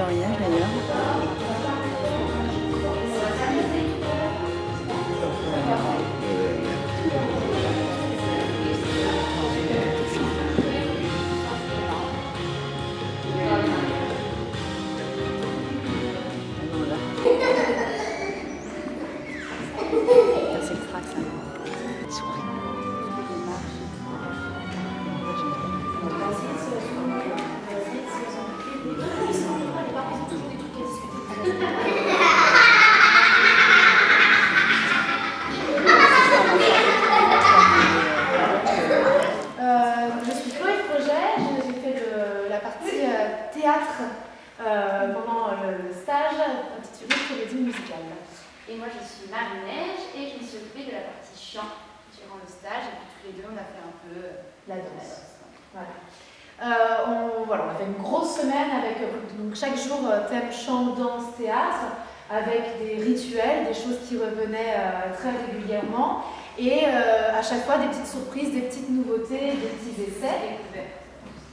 coloriage d'ailleurs. pendant le stage intitulé Comédie musicale. Et moi je suis Marie-Neige et je me suis occupée de la partie chant durant le stage, et puis tous les deux on a fait un peu la danse. Voilà. On a fait une grosse semaine avec donc, chaque jour thème chant, danse, théâtre, avec des rituels, des choses qui revenaient très régulièrement, et à chaque fois des petites surprises, des petites nouveautés, des petits essais.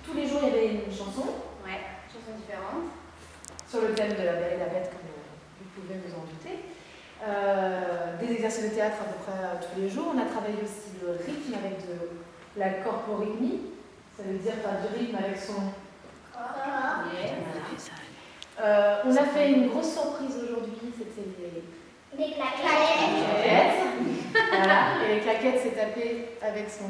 Tous les jours il y avait une chanson. Ouais, chansons différentes. Sur le thème de la Belle et la Bête, comme vous pouvez vous en douter. Des exercices de théâtre à peu près tous les jours. On a travaillé aussi le rythme avec de la corporythmie, ça veut dire faire du rythme avec son corps. On a fait une grosse surprise aujourd'hui, c'était les claquettes. Voilà, et les claquettes s'est tapé avec son.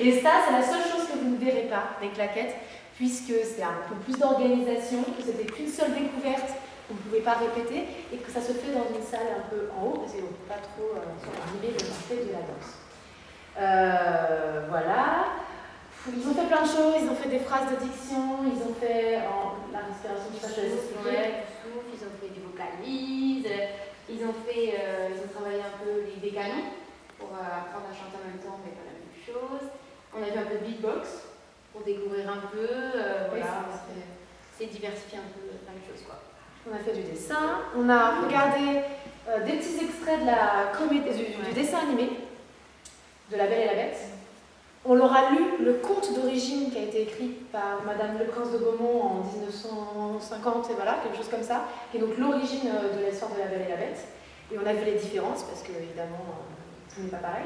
Et ça, c'est la seule chose que vous ne verrez pas, les claquettes, puisque c'est un peu plus d'organisation, que c'était qu'une seule découverte, qu'on ne pouvait pas répéter, et que ça se fait dans une salle un peu en haut, parce qu'on ne peut pas trop arriver le fait de la danse. Voilà. Ils ont fait plein de choses, ils ont fait des phrases de diction, ils ont fait la respiration du passage du souffle, ils ont fait du vocalise, ils ont travaillé un peu les canons pour apprendre à chanter en même temps, mais pas la même chose. On a vu un peu de beatbox pour découvrir un peu, voilà, c'est diversifier un peu plein de choses, quoi. On a fait du dessin, on a regardé des petits extraits de la comédie, du dessin animé de La Belle et la Bête. On leur a lu le conte d'origine qui a été écrit par Madame Le Prince de Beaumont en 1950, et voilà, quelque chose comme ça, qui est donc l'origine de l'histoire de La Belle et la Bête. Et on a vu les différences, parce que évidemment, tout n'est pas pareil.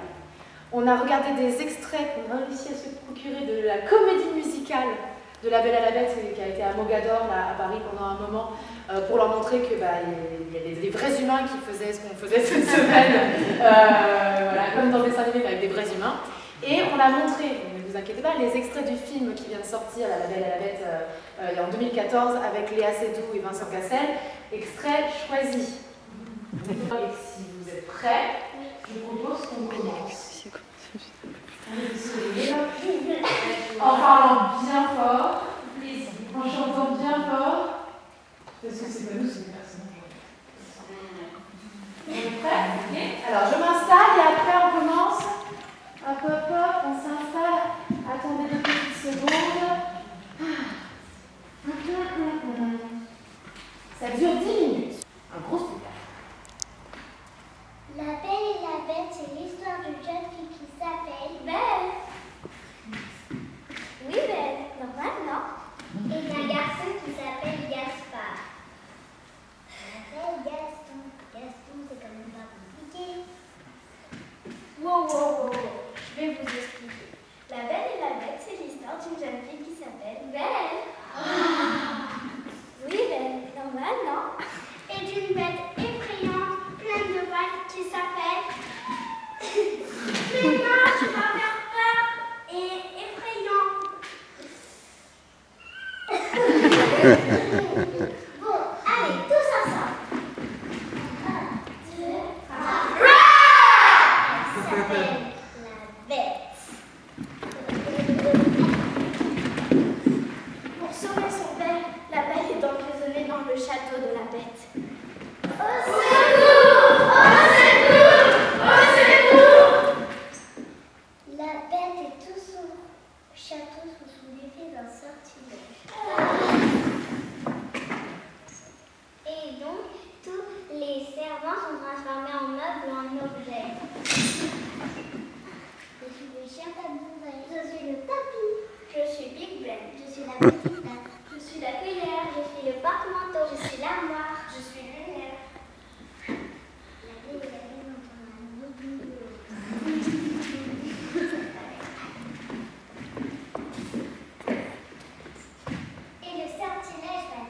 On a regardé des extraits qu'on a réussi à se procurer de la comédie musicale de La Belle et la Bête, qui a été à Mogador, là, à Paris, pendant un moment, pour leur montrer qu'il y a des vrais humains qui faisaient ce qu'on faisait cette semaine, voilà, comme dans le dessin animé, avec des vrais humains. Et on a montré, ne vous inquiétez pas, les extraits du film qui vient de sortir, La Belle et la Bête, en 2014, avec Léa Seydoux et Vincent Cassel, extrait choisi. Et si vous êtes prêts, je vous propose qu'on commence. En parlant bien fort, en chantant bien fort, parce que c'est pas nous, c'est les personnages. On est prêts? Okay. Alors je m'installe et après on commence. Hop, hop, hop, on s'installe. Attendez 2 petites secondes. Ça dure 10 minutes. Un gros spectacle. La Belle et la Bête, c'est l'histoire d'une jeune fille qui s'appelle Belle. Oui, Belle, normalement. Et d'un garçon qui s'appelle Gaspard. Gaston, c'est quand même pas compliqué. Wow. Je vais vous expliquer. La Belle et la Bête, c'est l'histoire d'une jeune fille qui s'appelle Belle. Oui, Belle, normalement. Et d'une bête effrayante, pleine de poils, qui s'appelle... Mais non, je vais faire peur et effrayant. Bon, allez, tous ensemble. 1, 2, 3. Ça s'appelle la bête. Pour sauver son père, la belle est emprisonnée dans le château de la bête. Au secours! Au secours! Au secours! La bête est tout son château sous l'effet d'un sortilège. Et donc, tous les servants sont transformés en meubles ou en objets. Je suis le chien tabou. Je suis le tapis. Je suis Big Ben. Je suis la Je suis la cuillère, je suis le porte-manteau, je suis l'armoire, je suis lumière. Et le sortilège va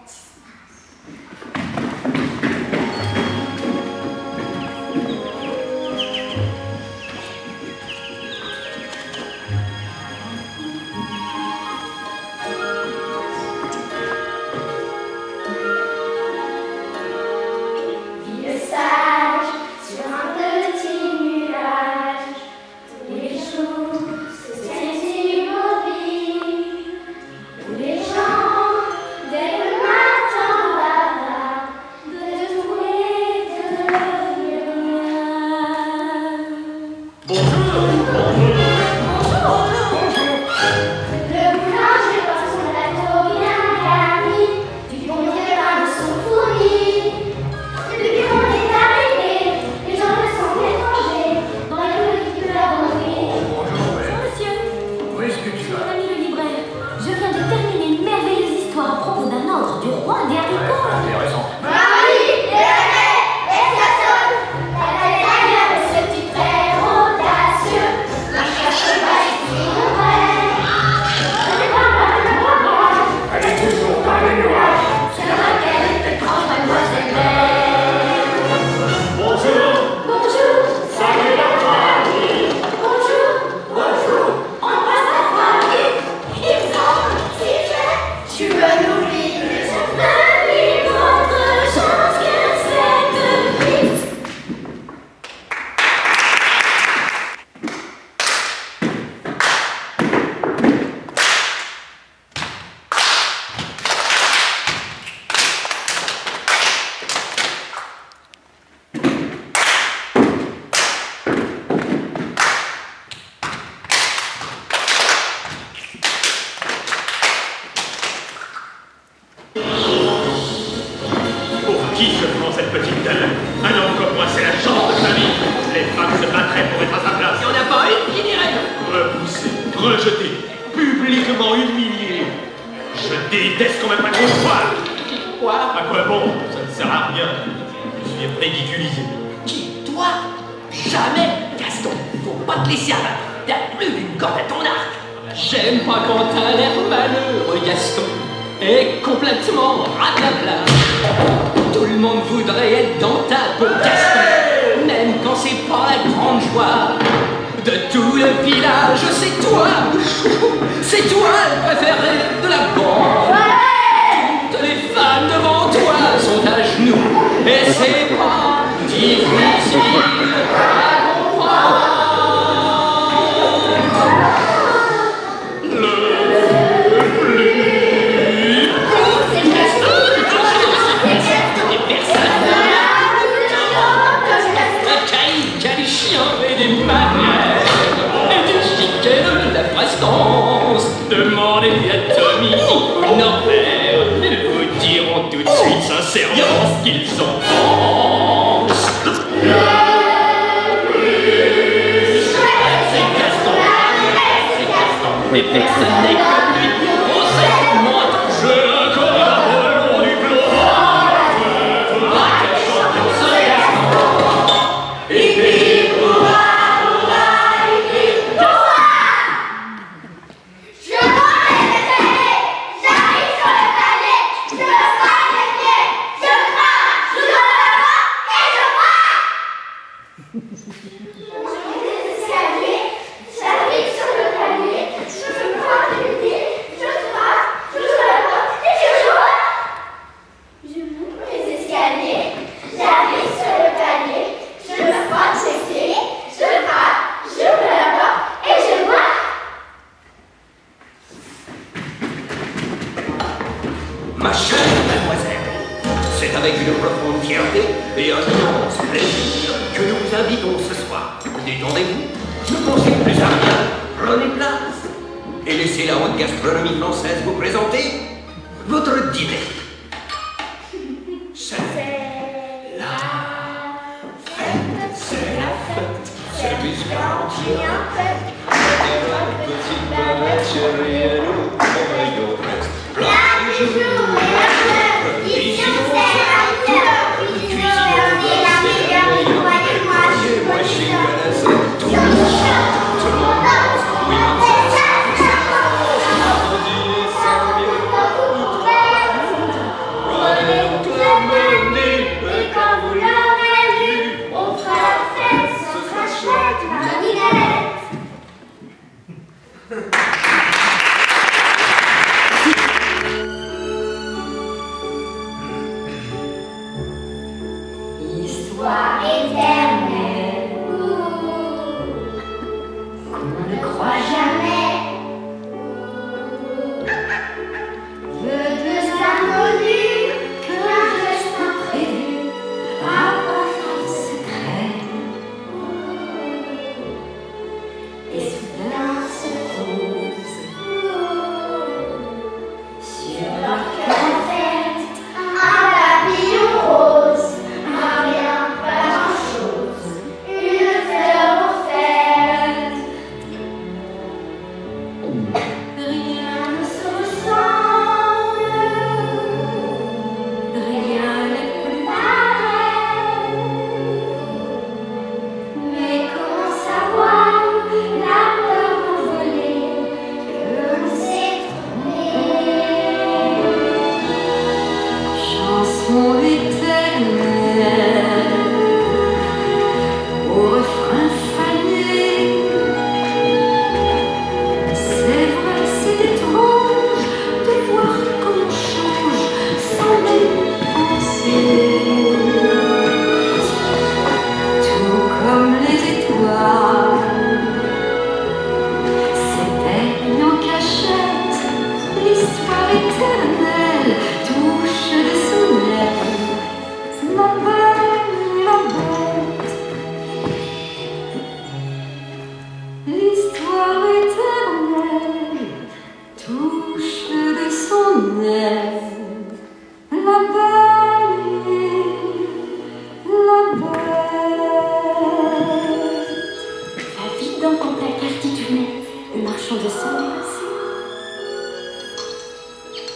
Petit bonnet, chérie, et nous, on est au reste.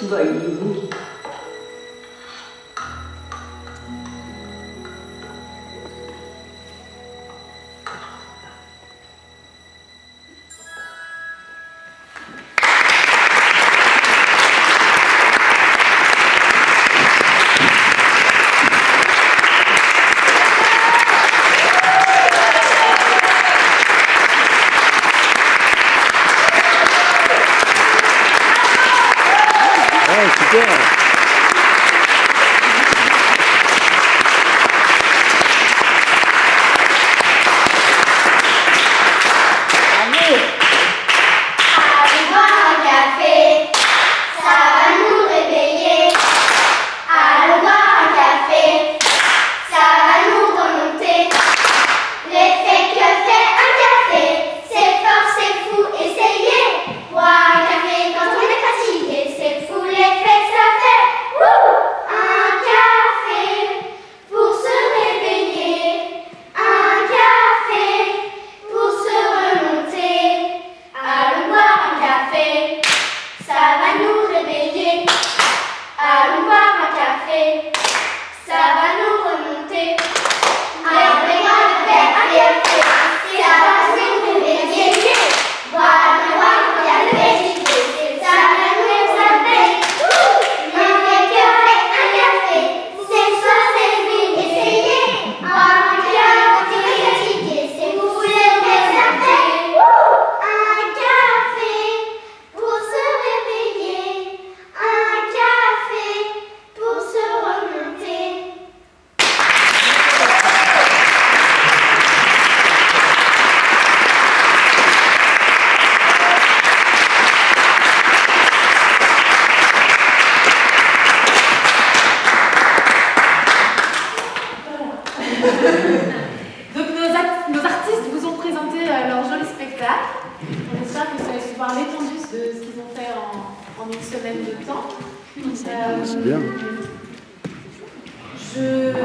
Voyez-vous. Donc nos artistes vous ont présenté leur joli spectacle. On espère que vous allez voir l'étendue de ce qu'ils ont fait en une semaine de temps. C'est bien. Je